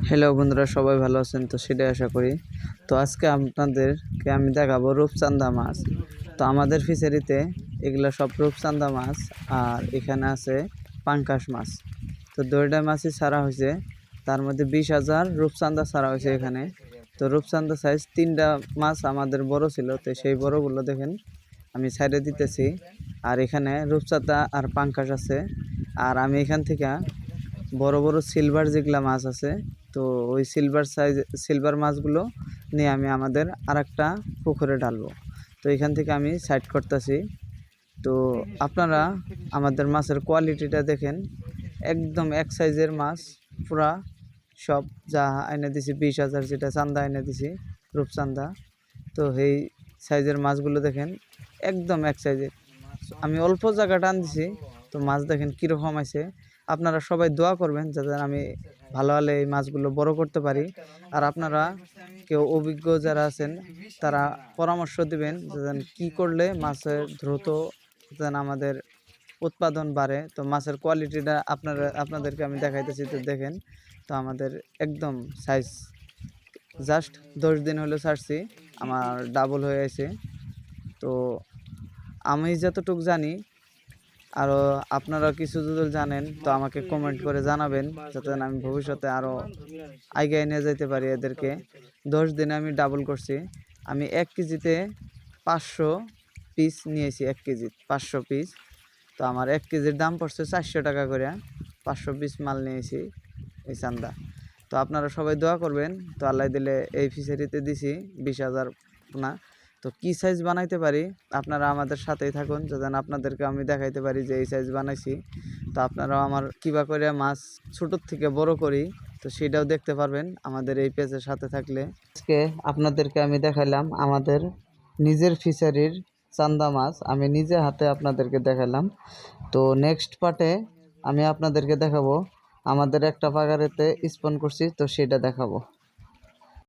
Hello বন্ধুরা, সবাই ভালো আছেন তো সেটাই আশা করি। তো আজকে আপনাদেরকে আমি দেখাবো রূপচাঁদা মাছ। তো আমাদের ফিশারিতে এগুলো সব রূপচাঁদা মাছ, আর এখানে আছে পাঙ্কাশ মাছ। তো দুইটা মাছই ছাড়া হয়েছে, তার মধ্যে 20,000 রূপচাঁদা ছাড়া হয়েছে এখানে। তো রূপচাঁদা সাইজ 3টা মাছ আমাদের বড় ছিল, তো সেই বড়গুলো দেখেন আমি সাইডে দিতেছি। আর এখানে রূপচাঁদা আর পাঙ্কাশ আছে। আর আমি এখান থেকে বড় বড় সিলভার যেগুলা মাছ আছে, তো ওই সিলভার মাছগুলো নিয়ে আমি আমাদের আরেকটা পুকুরে ঢালবো। তো এখান থেকে আমি সাইড করতেছি। তো আপনারা আমাদের মাছের কোয়ালিটিটা দেখেন, একদম এক সাইজের মাছ পুরা সব যা এনে দিছি 20,000 যেটা চান্দা এনে দিছি রূপচান্দা। তো এই সাইজের মাছগুলো দেখেন একদম এক সাইজের। আমি অল্প জায়গা টান দিছি, তো মাছ দেখেন কীরকম আছে। আপনারা সবাই দোয়া করবেন যাতে আমি ভালো হলে এই মাছগুলো বড় করতে পারি। আর আপনারা কেউ অভিজ্ঞ যারা আছেন তারা পরামর্শ দিবেন যেন কী করলে মাছের দ্রুত যেন আমাদের উৎপাদন বাড়ে। তো মাছের কোয়ালিটিটা আপনাদেরকে আমি দেখাইতেছি, তো দেখেন। তো আমাদের একদম সাইজ জাস্ট 10 দিন হলো ছাড়ছি, আমার ডাবল হয়ে আছে। তো আমি যতটুকু জানি, আরও আপনারা কিছু যদি জানেন তো আমাকে কমেন্ট করে জানাবেন, যাতে আমি ভবিষ্যতে আরও এগিয়ে নিয়ে যেতে পারি এদেরকে। 10 দিনে আমি ডাবল করছি। আমি 1 কেজিতে 500 পিস নিয়েছি, 1 কেজি 500 পিস। তো আমার 1 কেজির দাম পড়ছে 400 টাকা করে। 500 পিস মাল নিয়েছি এই চান্দা। তো আপনারা সবাই দোয়া করবেন। তো আল্লাহ দিলে এই ফিশারিতে দিছি 20,000 পোনা। তো কী সাইজ বানাইতে পারি আপনারা আমাদের সাথেই থাকুন, যাতে আপনাদেরকে আমি দেখাইতে পারি যে এই সাইজ বানাইছি। তো আপনারাও আমার কিবা করে মাছ ছোটোর থেকে বড় করি, তো সেটাও দেখতে পারবেন আমাদের এই পেজের সাথে থাকলে। আজকে আপনাদেরকে আমি দেখাইলাম আমাদের নিজের ফিশারির চান্দা মাছ, আমি নিজে হাতে আপনাদেরকে দেখালাম। তো নেক্সট পার্টে আমি আপনাদেরকে দেখাবো আমাদের একটা পাগারেতে স্পন করছি, তো সেটা দেখাবো।